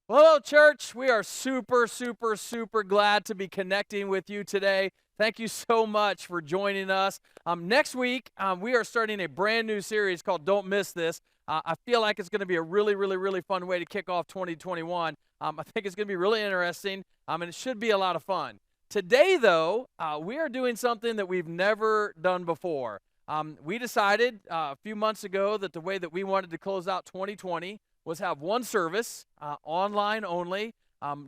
Well, hello, church. We are super glad to be connecting with you today. Thank you so much for joining us. Next week, we are starting a brand new series called Don't Miss This. I feel like it's going to be a really fun way to kick off 2021. I think it's going to be really interesting, and it should be a lot of fun. Today, though, we are doing something that we've never done before. We decided a few months ago that the way that we wanted to close out 2020 was have one service, online only,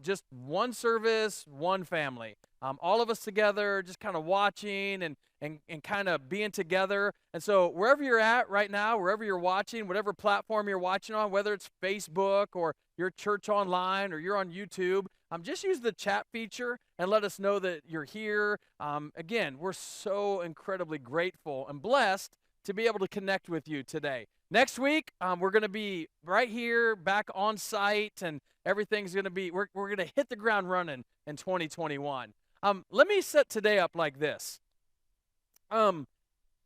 just one service, one family. All of us together, just kind of watching and kind of being together. And so wherever you're at right now, wherever you're watching, whatever platform you're watching on, whether it's Facebook or your church online or you're on YouTube, just use the chat feature and let us know that you're here. Again, we're so incredibly grateful and blessed to be able to connect with you today. Next week, we're going to be right here, back on site, and everything's going to be, we're going to hit the ground running in 2021. Let me set today up like this.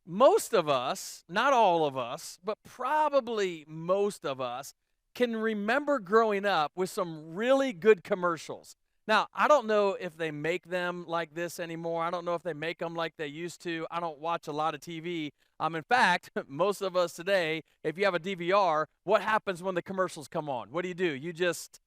Most of us, not all of us, but probably most of us can remember growing up with some really good commercials. Now, I don't know if they make them like this anymore. I don't know if they make them like they used to. I don't watch a lot of TV. In fact, most of us today, if you have a DVR, what happens when the commercials come on? What do? You just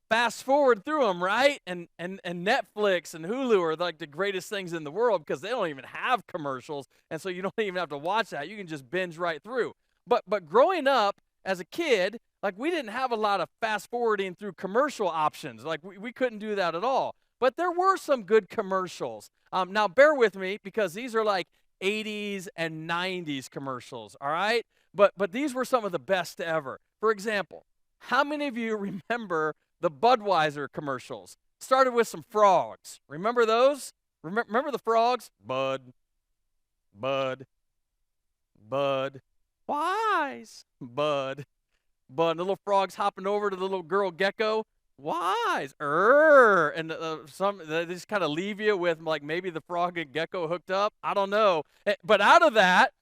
fast forward through them, right? And Netflix and Hulu are like the greatest things in the world because they don't even have commercials, and so you don't even have to watch that. You can just binge right through. But growing up as a kid, like we didn't have a lot of fast forwarding through commercial options. Like we couldn't do that at all. But there were some good commercials. Now bear with me because these are like 80s and 90s commercials, all right? But these were some of the best ever. For example, how many of you remember the Budweiser commercials? Started with some frogs. Remember those? Remember the frogs? Bud, Bud, Bud, Wise, Bud, Bud. The little frogs hopping over to the little girl gecko. Wise, and they just kind of leave you with like maybe the frog and gecko hooked up. I don't know, but out of that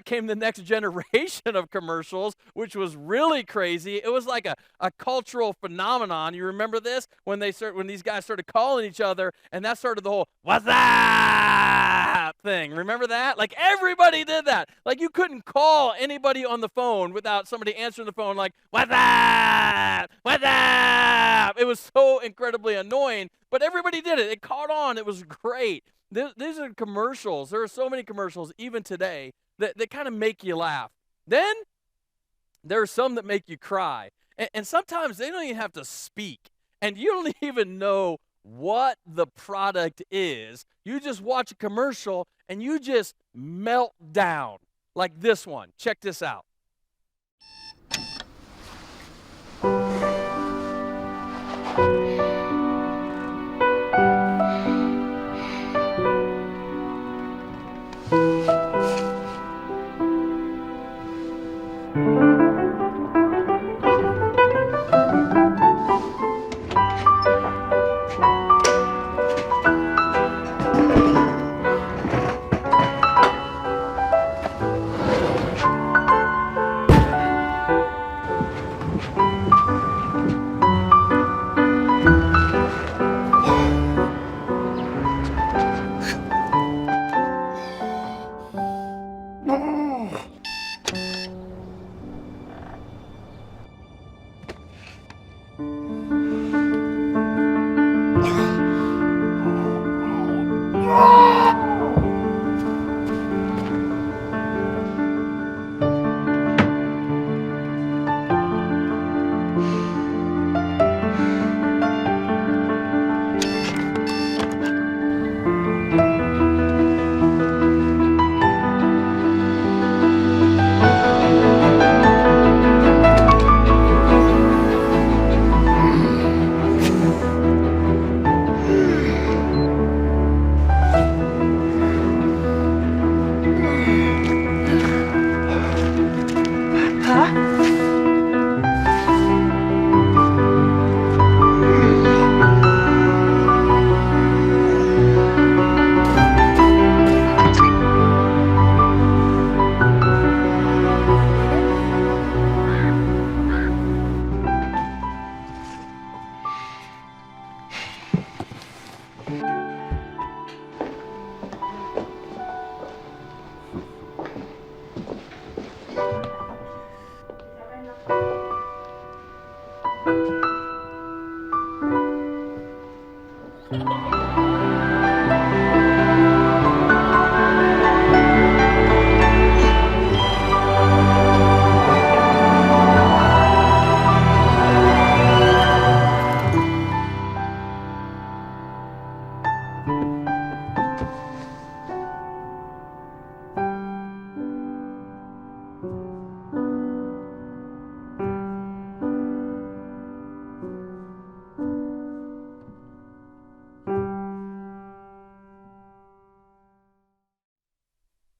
came the next generation of commercials, which was really crazy. It was like a cultural phenomenon. You remember this when these guys started calling each other, and that started the whole "What's up?" thing. Remember that? Like everybody did that. Like you couldn't call anybody on the phone without somebody answering the phone like "What's up? What's up?" It was so incredibly annoying, but everybody did it. It caught on. It was great. These are commercials. There are so many commercials even today that kind of make you laugh. Then there are some that make you cry. And sometimes they don't even have to speak. And you don't even know what the product is. You just watch a commercial and you just melt down. Like this one. Check this out.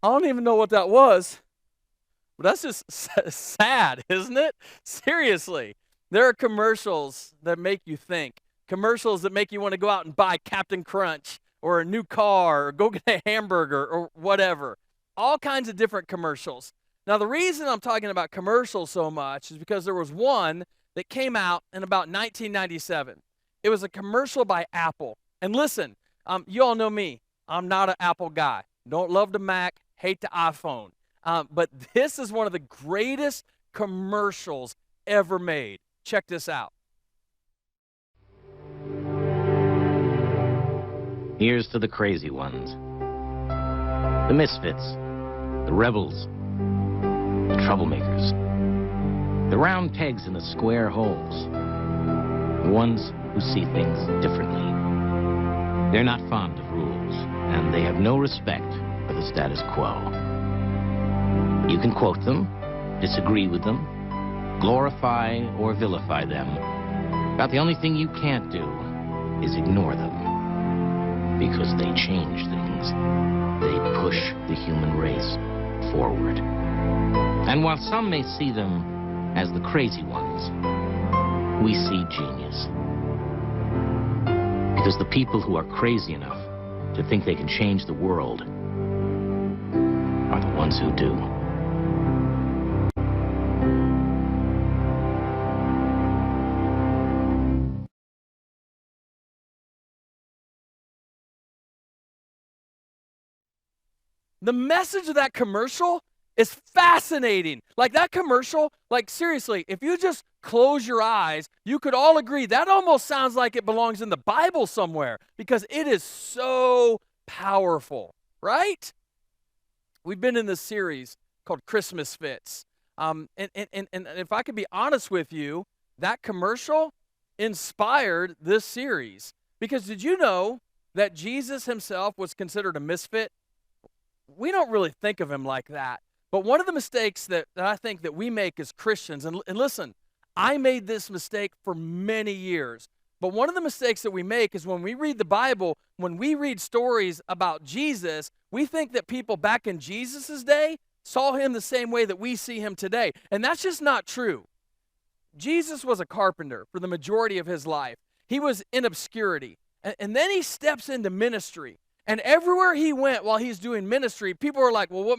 I don't even know what that was. But that's just sad, isn't it? Seriously. There are commercials that make you think. Commercials that make you want to go out and buy Captain Crunch or a new car or go get a hamburger or whatever. All kinds of different commercials. Now, the reason I'm talking about commercials so much is because there was one that came out in about 1997. It was a commercial by Apple. And listen, you all know me. I'm not an Apple guy. Don't love the Mac, hate the iPhone. But this is one of the greatest commercials ever made. Check this out. Here's to the crazy ones, the misfits, the rebels, the troublemakers, the round pegs in the square holes, the ones who see things differently. They're not fond of rules, and they have no respect for the status quo. You can quote them, disagree with them, glorify or vilify them, but the only thing you can't do is ignore them, because they change things. They push the human race forward. And while some may see them as the crazy ones, we see genius. Because the people who are crazy enough to think they can change the world are the ones who do. The message of that commercial is fascinating. Like that commercial, like seriously, if you just close your eyes, you could all agree that almost sounds like it belongs in the Bible somewhere because it is so powerful, right? We've been in this series called Christmas Fits. And if I could be honest with you, that commercial inspired this series. Because did you know that Jesus himself was considered a misfit? We don't really think of him like that. But one of the mistakes that I think that we make as Christians, and listen, I made this mistake for many years. But one of the mistakes that we make is when we read the Bible, when we read stories about Jesus, we think that people back in Jesus' day saw him the same way that we see him today. And that's just not true. Jesus was a carpenter for the majority of his life. He was in obscurity. And then he steps into ministry. And everywhere he went while he's doing ministry, people are like, well,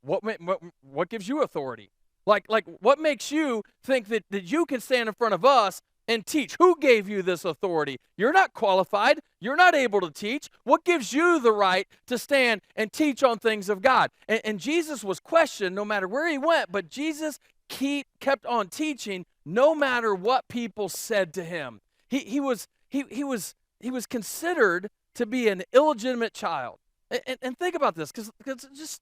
what gives you authority? Like what makes you think that you can stand in front of us and teach? Who gave you this authority? You're not qualified. You're not able to teach. What gives you the right to stand and teach on things of God? And Jesus was questioned no matter where he went, but Jesus kept on teaching no matter what people said to him. He was considered to be an illegitimate child. And think about this, because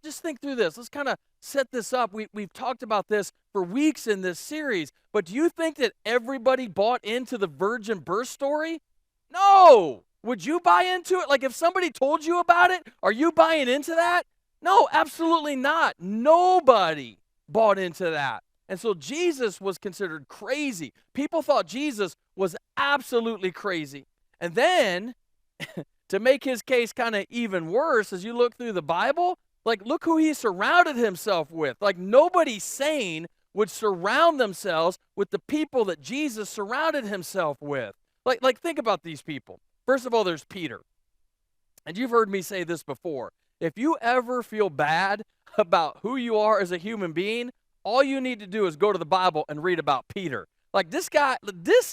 just think through this. Let's kind of set this up. We've talked about this for weeks in this series, but do you think that everybody bought into the virgin birth story? No! Would you buy into it? Like if somebody told you about it, are you buying into that? No, absolutely not. Nobody bought into that. And so Jesus was considered crazy. People thought Jesus was absolutely crazy. And then to make his case kind of even worse, as you look through the Bible, like look who he surrounded himself with. Like nobody sane would surround themselves with the people that Jesus surrounded himself with. Like think about these people. First of all, there's Peter. And you've heard me say this before. If you ever feel bad about who you are as a human being, all you need to do is go to the Bible and read about Peter. Like this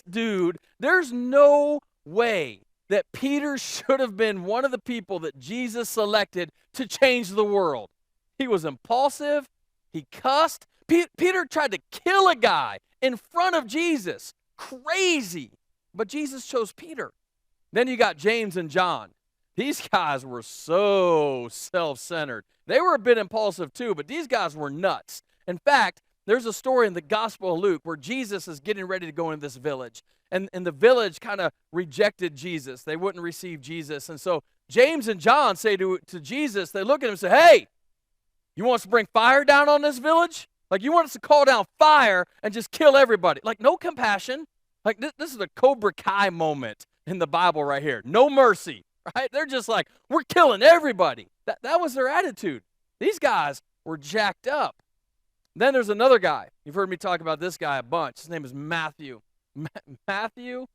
dude, there's no way that Peter should have been one of the people that Jesus selected to change the world. He was impulsive. He cussed. Peter tried to kill a guy in front of Jesus. Crazy. But Jesus chose Peter. Then you got James and John. These guys were so self-centered. They were a bit impulsive too, but these guys were nuts. In fact, there's a story in the Gospel of Luke where Jesus is getting ready to go into this village. And the village kind of rejected Jesus. They wouldn't receive Jesus. And so James and John say to Jesus, they look at him and say, hey, you want us to bring fire down on this village? Like you want us to call down fire and just kill everybody? Like no compassion. Like this is a Cobra Kai moment in the Bible right here. No mercy, right? They're just like, we're killing everybody. That was their attitude. These guys were jacked up. Then there's another guy. You've heard me talk about this guy a bunch. His name is Matthew. Matthew,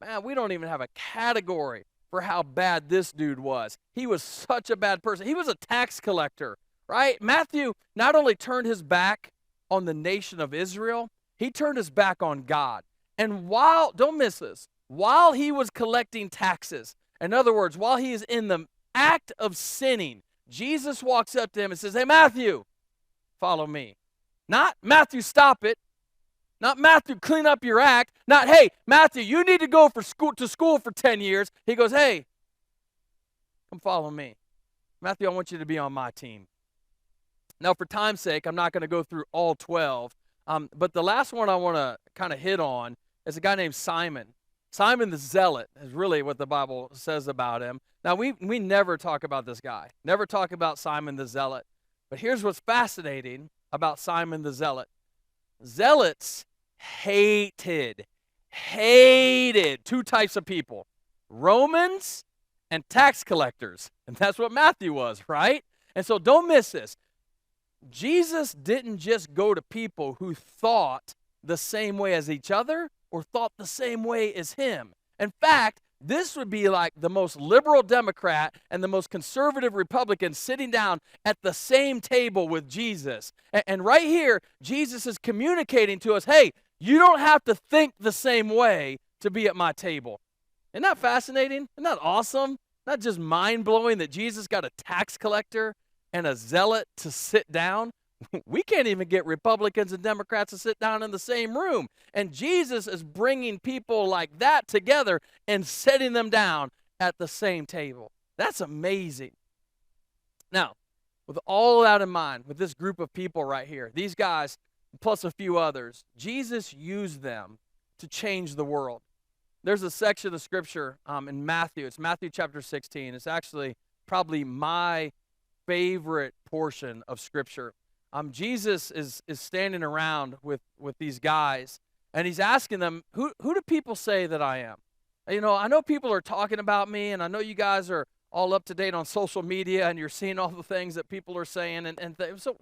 man, we don't even have a category for how bad this dude was. He was such a bad person. He was a tax collector, right? Matthew not only turned his back on the nation of Israel, he turned his back on God. And don't miss this, while he was collecting taxes, in other words, while he is in the act of sinning, Jesus walks up to him and says, hey, Matthew, follow me. Not, Matthew, stop it. Not, Matthew, clean up your act. Not, hey, Matthew, you need to go to school for 10 years. He goes, hey, come follow me. Matthew, I want you to be on my team. Now, for time's sake, I'm not going to go through all 12. But the last one I want to kind of hit on is a guy named Simon. Simon the Zealot is really what the Bible says about him. Now, we never talk about this guy. Never talk about Simon the Zealot. But here's what's fascinating about Simon the Zealot. Zealots hated two types of people, Romans and tax collectors. And that's what Matthew was, right? And so don't miss this. Jesus didn't just go to people who thought the same way as each other or thought the same way as him. In fact, this would be like the most liberal Democrat and the most conservative Republican sitting down at the same table with Jesus. And right here, Jesus is communicating to us, hey, you don't have to think the same way to be at my table. Isn't that fascinating? Isn't that awesome? Not just mind-blowing that Jesus got a tax collector and a zealot to sit down. We can't even get Republicans and Democrats to sit down in the same room. And Jesus is bringing people like that together and setting them down at the same table. That's amazing. Now, with all that in mind, with this group of people right here, these guys, plus a few others, Jesus used them to change the world. There's a section of Scripture in Matthew. It's Matthew chapter 16. It's actually probably my favorite portion of Scripture. Jesus is standing around with these guys, and he's asking them, who do people say that I am? You know, I know people are talking about me, and I know you guys are all up to date on social media, and you're seeing all the things that people are saying, so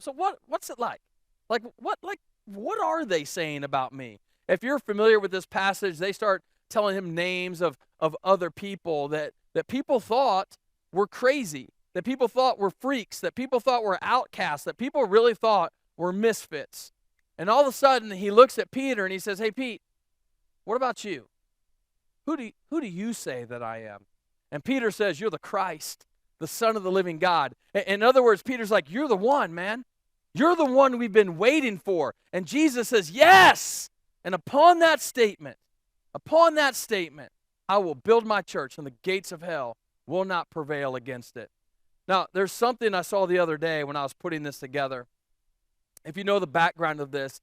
what's it like? What are they saying about me? If you're familiar with this passage, they start telling him names of other people that people thought were crazy, that people thought were freaks, that people thought were outcasts, that people really thought were misfits. And all of a sudden, he looks at Peter and he says, hey, Pete, what about you? Who do you say that I am? And Peter says, you're the Christ, the Son of the living God. In other words, Peter's like, you're the one, man. You're the one we've been waiting for. And Jesus says, yes. And upon that statement, I will build my church, and the gates of hell will not prevail against it. Now, there's something I saw the other day when I was putting this together. If you know the background of this,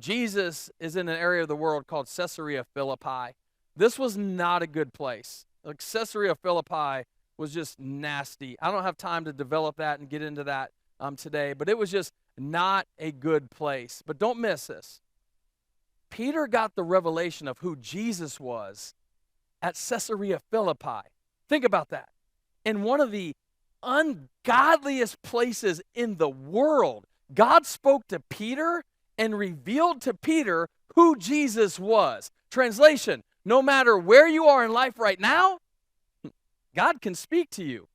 Jesus is in an area of the world called Caesarea Philippi. This was not a good place. Like, Caesarea Philippi was just nasty. I don't have time to develop that and get into that today, but it was just not a good place. But don't miss this. Peter got the revelation of who Jesus was at Caesarea Philippi. Think about that. In one of the ungodliest places in the world, God spoke to Peter and revealed to Peter who Jesus was. Translation, no matter where you are in life right now, God can speak to you.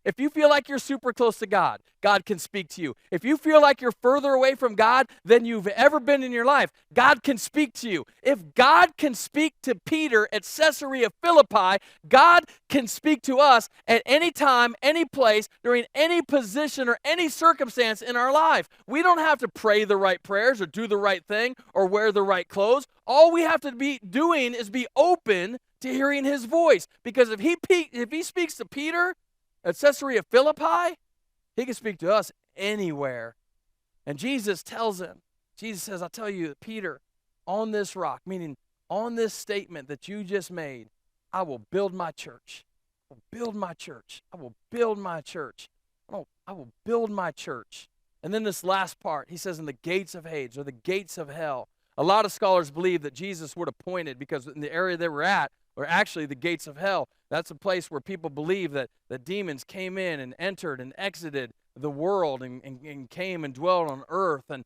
If you feel like you're super close to God, God can speak to you. If you feel like you're further away from God than you've ever been in your life, God can speak to you. If God can speak to Peter at Caesarea Philippi, God can speak to us at any time, any place, during any position or any circumstance in our life. We don't have to pray the right prayers or do the right thing or wear the right clothes. All we have to be doing is be open to hearing his voice. Because if he speaks to Peter at Caesarea Philippi, he can speak to us anywhere. And Jesus tells him, Jesus says, I'll tell you, Peter, on this rock, meaning on this statement that you just made, I will build my church. I will build my church. I will build my church. I will build my church. And then this last part, he says, in the gates of Hades, or the gates of hell. A lot of scholars believe that Jesus would have pointed, because in the area they were at, or actually the gates of hell. That's a place where people believe that the demons came in and entered and exited the world and came and dwelled on earth. And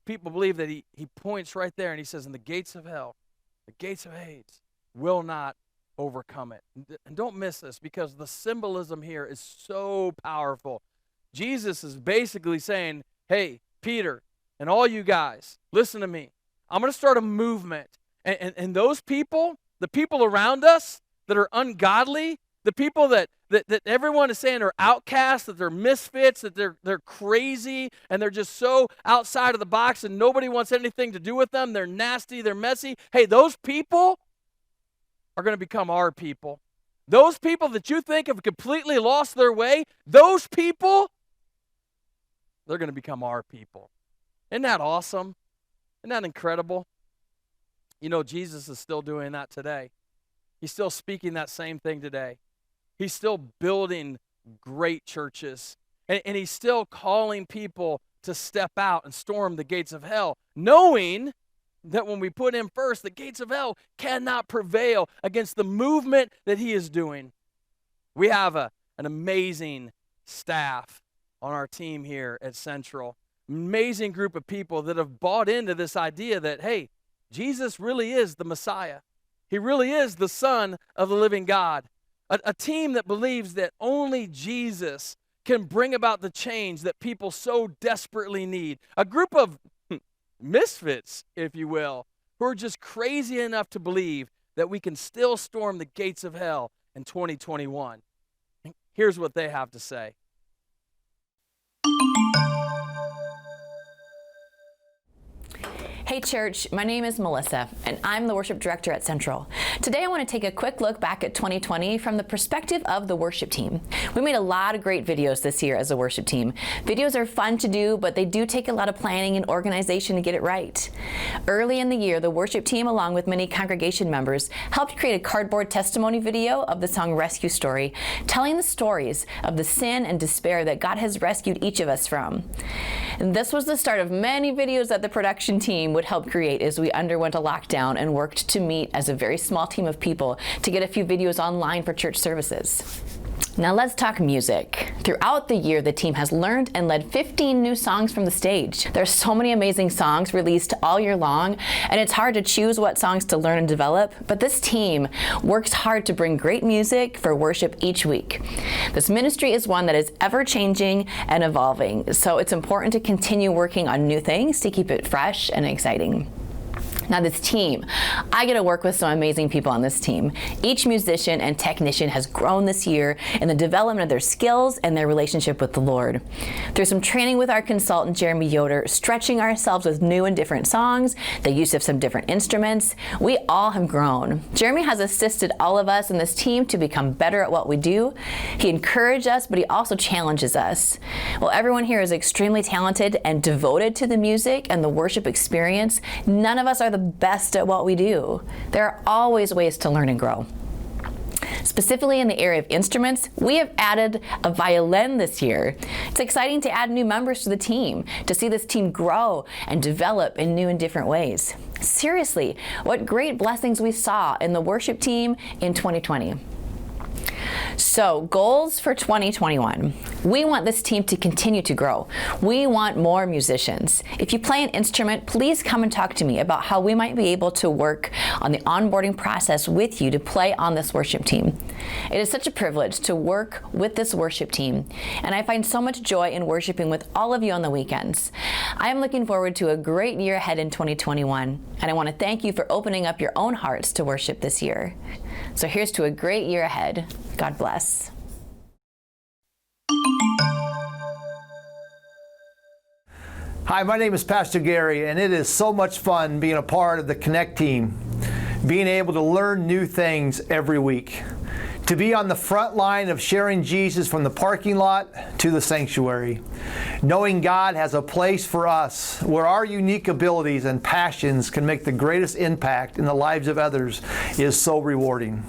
people believe that he points right there and he says, and the gates of hell, the gates of Hades will not overcome it. And don't miss this, because the symbolism here is so powerful. Jesus is basically saying, hey, Peter and all you guys, listen to me. I'm going to start a movement. And those people, the people around us that are ungodly, the people that everyone is saying are outcasts, that they're misfits, that they're crazy, and they're just so outside of the box and nobody wants anything to do with them. They're nasty, they're messy. Hey, those people are going to become our people. Those people that you think have completely lost their way, those people, they're going to become our people. Isn't that awesome? Isn't that incredible? You know, Jesus is still doing that today. He's still speaking that same thing today. He's still building great churches. And he's still calling people to step out and storm the gates of hell, knowing that when we put him first, the gates of hell cannot prevail against the movement that he is doing. We have an amazing staff on our team here at Central. Amazing group of people that have bought into this idea that, hey, Jesus really is the Messiah. He really is the Son of the living God. A team that believes that only Jesus can bring about the change that people so desperately need. A group of misfits, if you will, who are just crazy enough to believe that we can still storm the gates of hell in 2021. Here's what they have to say. Hey church, my name is Melissa, and I'm the worship director at Central. Today I want to take a quick look back at 2020 from the perspective of the worship team. We made a lot of great videos this year as a worship team. Videos are fun to do, but they do take a lot of planning and organization to get it right. Early in the year, the worship team, along with many congregation members, helped create a cardboard testimony video of the song Rescue Story, telling the stories of the sin and despair that God has rescued each of us from. And this was the start of many videos that the production team would help create as we underwent a lockdown and worked to meet as a very small team of people to get a few videos online for church services. Now let's talk music. Throughout the year, the team has learned and led 15 new songs from the stage. There's so many amazing songs released all year long, and it's hard to choose what songs to learn and develop, but this team works hard to bring great music for worship each week. This ministry is one that is ever-changing and evolving, so it's important to continue working on new things to keep it fresh and exciting. Now this team, I get to work with some amazing people on this team. Each musician and technician has grown this year in the development of their skills and their relationship with the Lord. Through some training with our consultant, Jeremy Yoder, stretching ourselves with new and different songs, the use of some different instruments, we all have grown. Jeremy has assisted all of us in this team to become better at what we do. He encouraged us, but he also challenges us. While everyone here is extremely talented and devoted to the music and the worship experience, none of us are the best at what we do. There are always ways to learn and grow. Specifically in the area of instruments, we have added a violin this year. It's exciting to add new members to the team, to see this team grow and develop in new and different ways. Seriously, what great blessings we saw in the worship team in 2020. So, goals for 2021. We want this team to continue to grow. We want more musicians. If you play an instrument, please come and talk to me about how we might be able to work on the onboarding process with you to play on this worship team. It is such a privilege to work with this worship team, and I find so much joy in worshiping with all of you on the weekends. I am looking forward to a great year ahead in 2021, and I want to thank you for opening up your own hearts to worship this year. So here's to a great year ahead. God bless. Hi, my name is Pastor Gary, and it is so much fun being a part of the Connect team, being able to learn new things every week, to be on the front line of sharing Jesus from the parking lot to the sanctuary, knowing God has a place for us where our unique abilities and passions can make the greatest impact in the lives of others is so rewarding.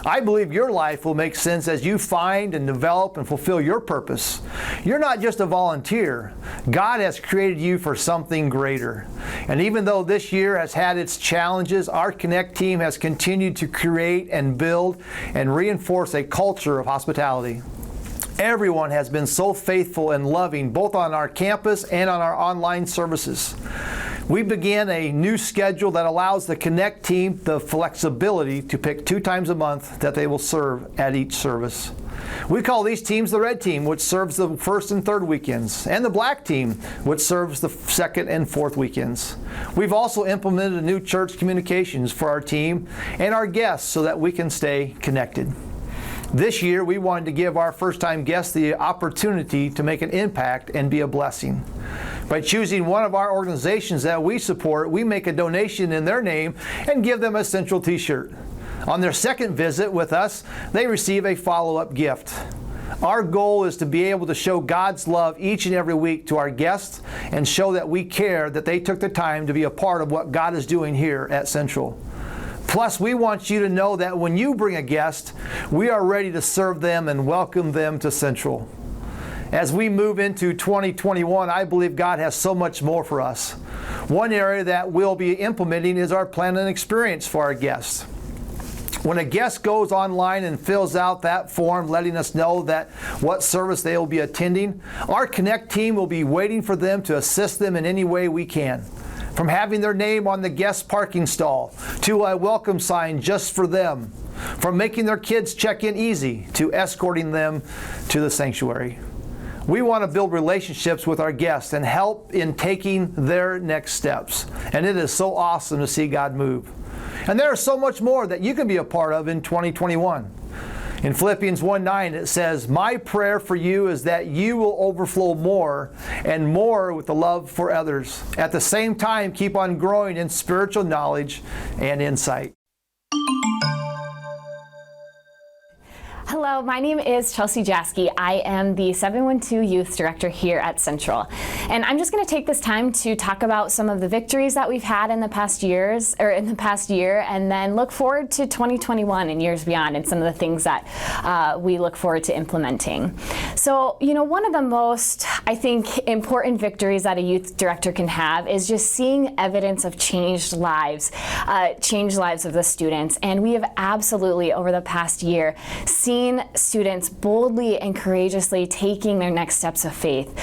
I believe your life will make sense as you find and develop and fulfill your purpose. You're not just a volunteer. God has created you for something greater. And even though this year has had its challenges, our Connect team has continued to create and build and reinforce a culture of hospitality. Everyone has been so faithful and loving, both on our campus and on our online services. We began a new schedule that allows the Connect team the flexibility to pick 2 times a month that they will serve at each service. We call these teams the Red Team, which serves the first and third weekends, and the Black Team, which serves the second and fourth weekends. We've also implemented a new church communications for our team and our guests so that we can stay connected. This year, we wanted to give our first-time guests the opportunity to make an impact and be a blessing. By choosing one of our organizations that we support, we make a donation in their name and give them a Central t-shirt. On their second visit with us, they receive a follow-up gift. Our goal is to be able to show God's love each and every week to our guests and show that we care that they took the time to be a part of what God is doing here at Central. Plus, we want you to know that when you bring a guest, we are ready to serve them and welcome them to Central. As we move into 2021, I believe God has so much more for us. One area that we'll be implementing is our plan and experience for our guests. When a guest goes online and fills out that form letting us know that what service they will be attending, our Connect team will be waiting for them to assist them in any way we can. From having their name on the guest parking stall, to a welcome sign just for them, from making their kids check in easy, to escorting them to the sanctuary. We want to build relationships with our guests and help in taking their next steps. And it is so awesome to see God move. And there is so much more that you can be a part of in 2021. In Philippians 1:9 it says, "My prayer for you is that you will overflow more and more with the love for others. At the same time, keep on growing in spiritual knowledge and insight." Hello, my name is Chelsie Jaeschke. I am the 712 Youth Director here at Central. And I'm just going to take this time to talk about some of the victories that we've had in the past year, and then look forward to 2021 and years beyond and some of the things that we look forward to implementing. So, one of the most, I think, important victories that a youth director can have is just seeing evidence of changed lives of the students. And we have absolutely, over the past year, seen students boldly and courageously taking their next steps of faith.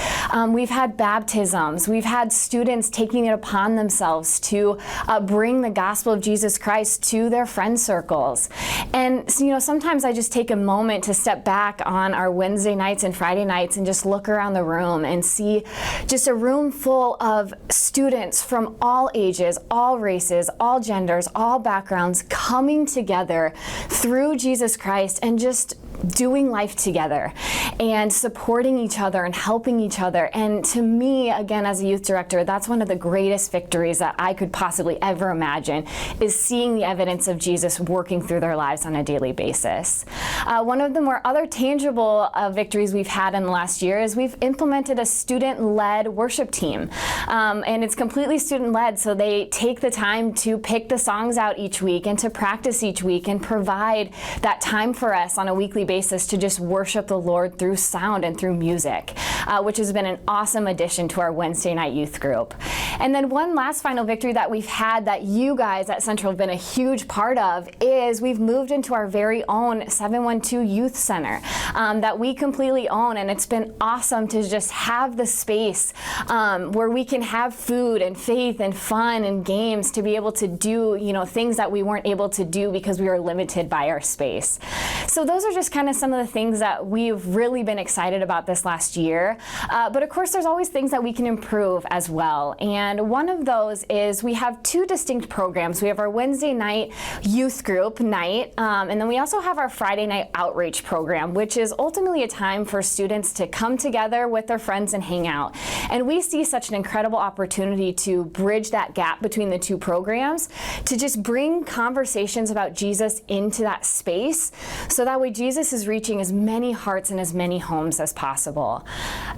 We've had baptisms. We've had students taking it upon themselves to bring the gospel of Jesus Christ to their friend circles. And sometimes I just take a moment to step back on our Wednesday nights and Friday nights and just look around the room and see just a room full of students from all ages, all races, all genders, all backgrounds coming together through Jesus Christ and just doing life together and supporting each other and helping each other. And to me, again, as a youth director, that's one of the greatest victories that I could possibly ever imagine, is seeing the evidence of Jesus working through their lives on a daily basis. One of the more other tangible victories we've had in the last year is we've implemented a student-led worship team. And it's completely student-led, so they take the time to pick the songs out each week and to practice each week and provide that time for us on a weekly basis to just worship the Lord through sound and through music, which has been an awesome addition to our Wednesday night youth group. And then one last final victory that we've had that you guys at Central have been a huge part of is we've moved into our very own 712 Youth Center that we completely own, and it's been awesome to just have the space where we can have food and faith and fun and games to be able to do things that we weren't able to do because we were limited by our space. So those are just kind of some of the things that we've really been excited about this last year. But of course, there's always things that we can improve as well. And one of those is we have 2 distinct programs. We have our Wednesday night youth group night, and then we also have our Friday night outreach program, which is ultimately a time for students to come together with their friends and hang out. And we see such an incredible opportunity to bridge that gap between the 2 programs, to just bring conversations about Jesus into that space, so that way Jesus is reaching as many hearts and as many homes as possible.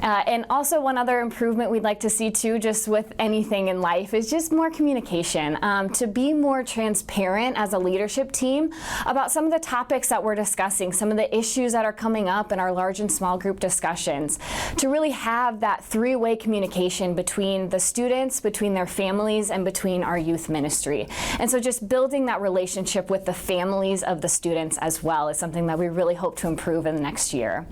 And also one other improvement we'd like to see too, just with anything in life, is just more communication. To be more transparent as a leadership team about some of the topics that we're discussing, some of the issues that are coming up in our large and small group discussions. To really have that three-way communication between the students, between their families, and between our youth ministry. And so just building that relationship with the families of the students as well is something that we really hope to improve in the next year.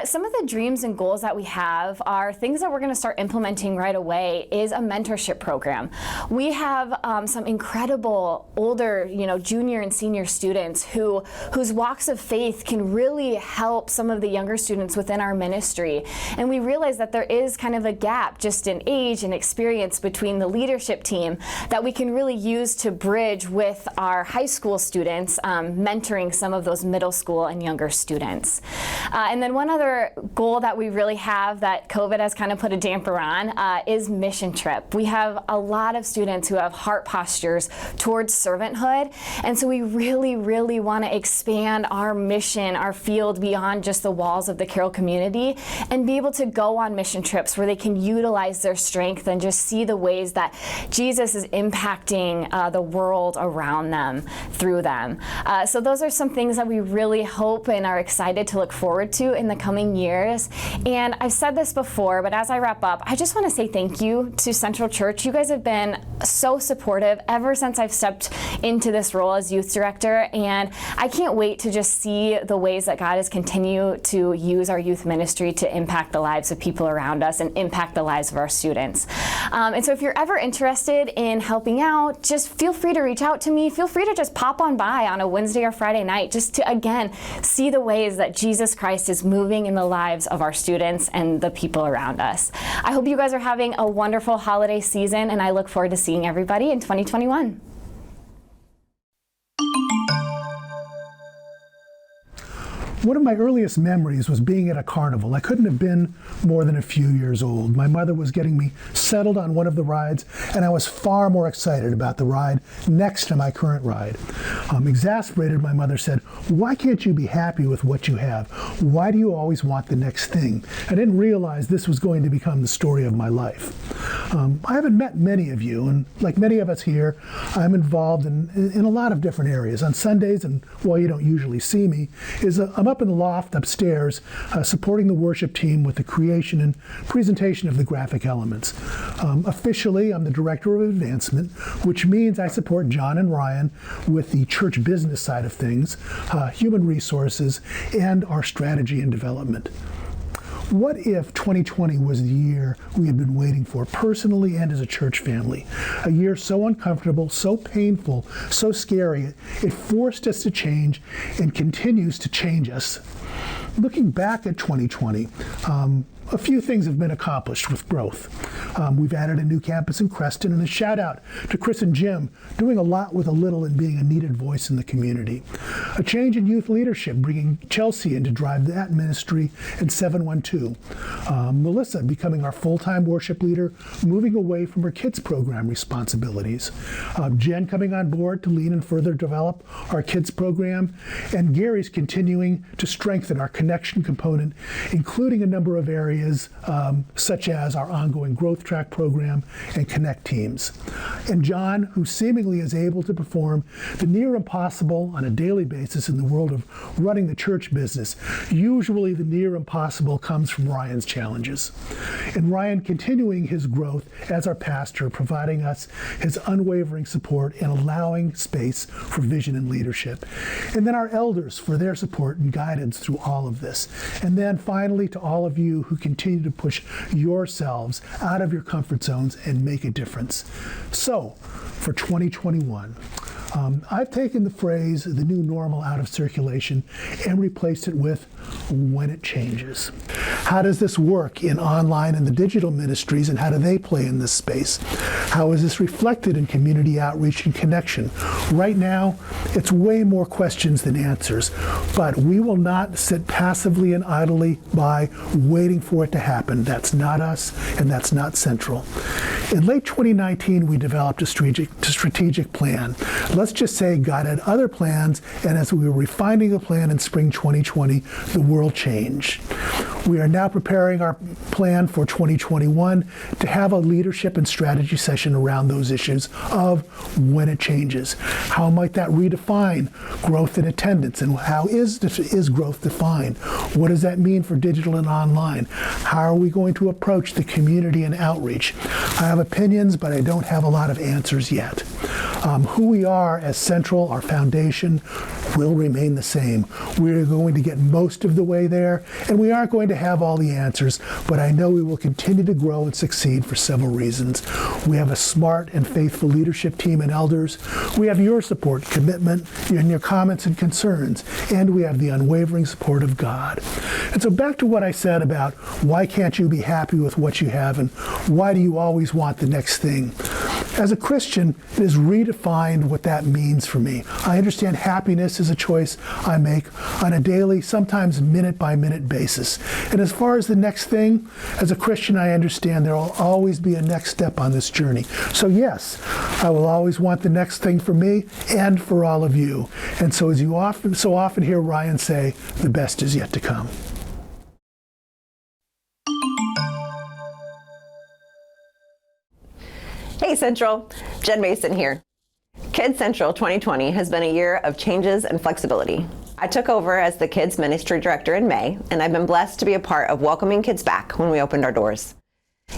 Some of the dreams and goals that we have are things that we're going to start implementing right away is a mentorship program. We have some incredible older, junior and senior students whose walks of faith can really help some of the younger students within our ministry. And we realize that there is kind of a gap just in age and experience between the leadership team that we can really use to bridge with our high school students, mentoring some of those middle school and younger students. And then one other goal that we really have that COVID has kind of put a damper on is mission trip. We have a lot of students who have heart postures towards servanthood, and so we really, really want to expand our mission, our field beyond just the walls of the Carroll community, and be able to go on mission trips where they can utilize their strength and just see the ways that Jesus is impacting the world around them through them. So those are some things that we really hope and are excited to look forward to in the coming years. And I've said this before, but as I wrap up, I just want to say thank you to Central Church. You guys have been so supportive ever since I've stepped into this role as youth director, and I can't wait to just see the ways that God has continued to use our youth ministry to impact the lives of people around us and impact the lives of our students. And so if you're ever interested in helping out, just feel free to reach out to me. Feel free to just pop on by on a Wednesday or Friday night just to, again, see the ways that Jesus Christ is moving in the lives of our students and the people around us. I hope you guys are having a wonderful holiday season, and I look forward to seeing everybody in 2021. One of my earliest memories was being at a carnival. I couldn't have been more than a few years old. My mother was getting me settled on one of the rides, and I was far more excited about the ride next to my current ride. Exasperated, my mother said, "Why can't you be happy with what you have? Why do you always want the next thing?" I didn't realize this was going to become the story of my life. I haven't met many of you, and like many of us here, I'm involved in a lot of different areas. On Sundays, and while you don't usually see me, I'm up in the loft upstairs supporting the worship team with the creation and presentation of the graphic elements. Officially, I'm the Director of Advancement, which means I support John and Ryan with the church business side of things, human resources, and our strategy and development. What if 2020 was the year we had been waiting for, personally and as a church family? A year so uncomfortable, so painful, so scary, it forced us to change and continues to change us. Looking back at 2020, a few things have been accomplished with growth. We've added a new campus in Creston, and a shout out to Chris and Jim, doing a lot with a little and being a needed voice in the community. A change in youth leadership, bringing Chelsie in to drive that ministry in 712. Melissa becoming our full-time worship leader, moving away from her kids program responsibilities. Jen coming on board to lead and further develop our kids program, and Gary's continuing to strengthen our connection component, including a number of areas such as our ongoing growth track program and connect teams. And Jon, who seemingly is able to perform the near impossible on a daily basis in the world of running the church business. Usually the near impossible comes from Ryan's challenges. And Ryan continuing his growth as our pastor, providing us his unwavering support and allowing space for vision and leadership. And then our elders for their support and guidance through all of this. And then finally to all of you who continue to push yourselves out of your comfort zones and make a difference. So, for 2021, I've taken the phrase, the new normal, out of circulation and replaced it with when it changes. How does this work in online and the digital ministries, and how do they play in this space? How is this reflected in community outreach and connection? Right now, it's way more questions than answers, but we will not sit passively and idly by waiting for it to happen. That's not us, and that's not Central. In late 2019, we developed a strategic plan. Let's just say God had other plans, and as we were refining the plan in spring 2020, the world changed. We We are now preparing our plan for 2021 to have a leadership and strategy session around those issues of when it changes. How might that redefine growth in attendance, and how is growth defined? What does that mean for digital and online? How are we going to approach the community and outreach? I have opinions, but I don't have a lot of answers yet. Who we are as Central, our foundation, will remain the same. We're going to get most of the way there, and we aren't going to have all the answers, but I know we will continue to grow and succeed for several reasons. We have a smart and faithful leadership team and elders. We have your support, commitment, and your comments and concerns, and we have the unwavering support of God. And so back to what I said about why can't you be happy with what you have, and why do you always want the next thing? As a Christian, it has redefined what that means for me. I understand happiness is a choice I make on a daily, sometimes minute-by-minute basis. And as far as the next thing, as a Christian, I understand there will always be a next step on this journey. So yes, I will always want the next thing for me and for all of you. And so as you so often hear Ryan say, the best is yet to come. Hey Central, Jen Mason here. Kids Central 2020 has been a year of changes and flexibility. I took over as the Kids Ministry Director in May, and I've been blessed to be a part of welcoming kids back when we opened our doors.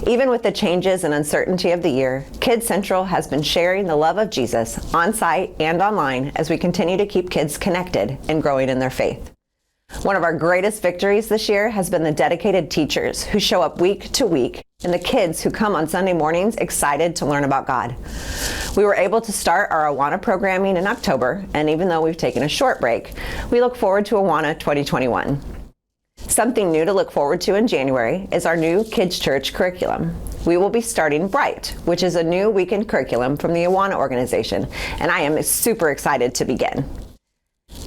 Even with the changes and uncertainty of the year, Kids Central has been sharing the love of Jesus on site and online as we continue to keep kids connected and growing in their faith. One of our greatest victories this year has been the dedicated teachers who show up week to week, and the kids who come on Sunday mornings excited to learn about God. We were able to start our Awana programming in October, and even though we've taken a short break, we look forward to Awana 2021. Something new to look forward to in January is our new Kids Church curriculum. We will be starting Bright, which is a new weekend curriculum from the Awana organization, and I am super excited to begin.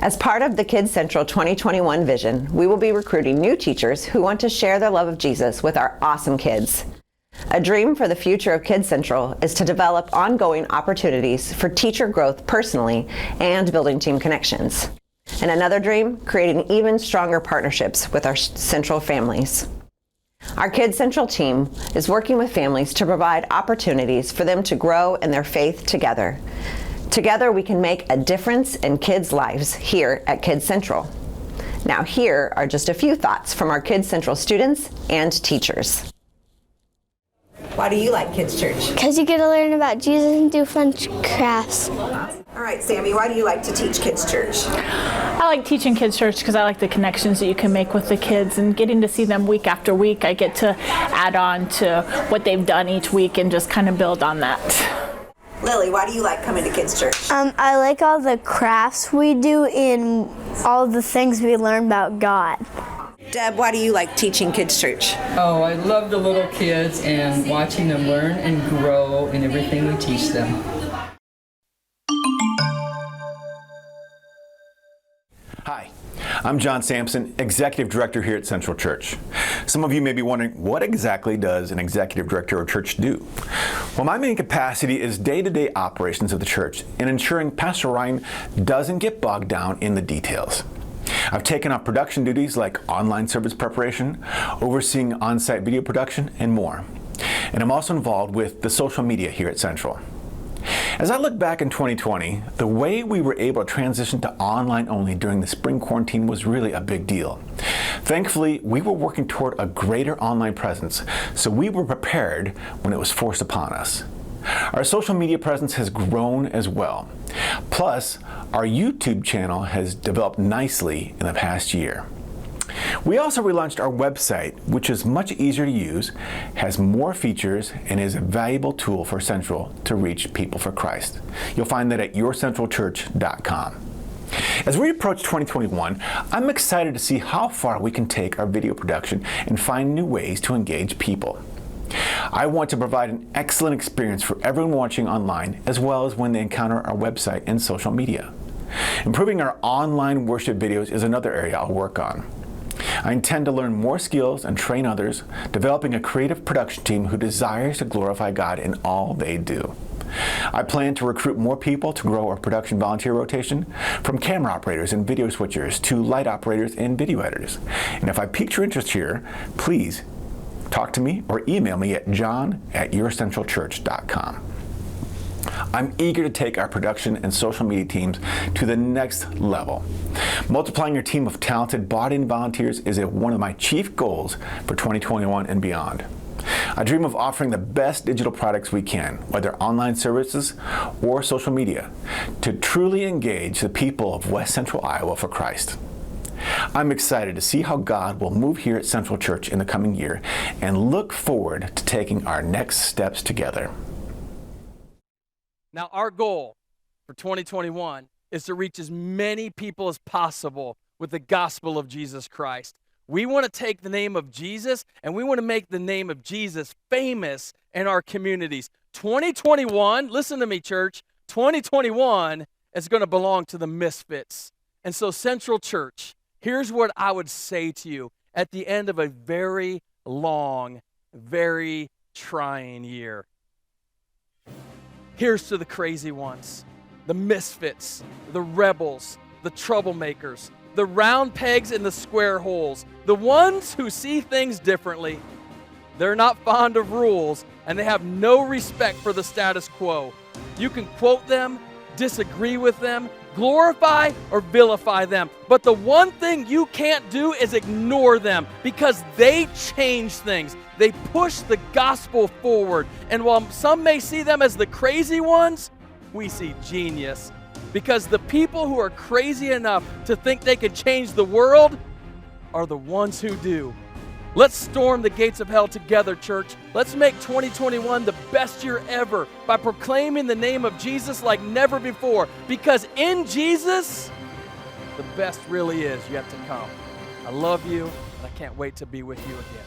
As part of the Kids Central 2021 vision, we will be recruiting new teachers who want to share their love of Jesus with our awesome kids. A dream for the future of Kids Central is to develop ongoing opportunities for teacher growth personally and building team connections. And another dream, creating even stronger partnerships with our Central families. Our Kids Central team is working with families to provide opportunities for them to grow in their faith together. Together, we can make a difference in kids' lives here at Kids Central. Now, here are just a few thoughts from our Kids Central students and teachers. Why do you like Kids Church? Because you get to learn about Jesus and do fun crafts. All right, Sammy, why do you like to teach Kids Church? I like teaching Kids Church because I like the connections that you can make with the kids and getting to see them week after week. I get to add on to what they've done each week and just kind of build on that. Lily, why do you like coming to Kids Church? I like all the crafts we do and all the things we learn about God. Deb, why do you like teaching Kids Church? Oh, I love the little kids and watching them learn and grow in everything we teach them. Hi, I'm Jon Sampson, Executive Director here at Central Church. Some of you may be wondering, what exactly does an Executive Director of church do? Well, my main capacity is day-to-day operations of the church and ensuring Pastor Ryan doesn't get bogged down in the details. I've taken on production duties like online service preparation, overseeing on-site video production, and more. And I'm also involved with the social media here at Central. As I look back in 2020, the way we were able to transition to online only during the spring quarantine was really a big deal. Thankfully, we were working toward a greater online presence, so we were prepared when it was forced upon us. Our social media presence has grown as well. Plus, our YouTube channel has developed nicely in the past year. We also relaunched our website, which is much easier to use, has more features, and is a valuable tool for Central to reach people for Christ. You'll find that at yourcentralchurch.com. As we approach 2021, I'm excited to see how far we can take our video production and find new ways to engage people. I want to provide an excellent experience for everyone watching online, as well as when they encounter our website and social media. Improving our online worship videos is another area I'll work on. I intend to learn more skills and train others, developing a creative production team who desires to glorify God in all they do. I plan to recruit more people to grow our production volunteer rotation, from camera operators and video switchers to light operators and video editors. And if I piqued your interest here, please talk to me or email me at john@yourcentralchurch.com. I'm eager to take our production and social media teams to the next level. Multiplying your team of talented bought-in volunteers is one of my chief goals for 2021 and beyond. I dream of offering the best digital products we can, whether online services or social media, to truly engage the people of West Central Iowa for Christ. I'm excited to see how God will move here at Central Church in the coming year and look forward to taking our next steps together. Now, our goal for 2021 is to reach as many people as possible with the gospel of Jesus Christ. We want to take the name of Jesus and we want to make the name of Jesus famous in our communities. 2021, listen to me, church, 2021 is going to belong to the misfits. And so, Central Church, here's what I would say to you at the end of a very long, very trying year. Here's to the crazy ones, the misfits, the rebels, the troublemakers, the round pegs in the square holes, the ones who see things differently. They're not fond of rules, and they have no respect for the status quo. You can quote them, disagree with them, glorify or vilify them, but the one thing you can't do is ignore them, because they change things. They push the gospel forward. And while some may see them as the crazy ones, we see genius. Because the people who are crazy enough to think they can change the world are the ones who do. Let's storm the gates of hell together, church. Let's make 2021 the best year ever by proclaiming the name of Jesus like never before. Because in Jesus, the best really is yet to come. I love you, and I can't wait to be with you again.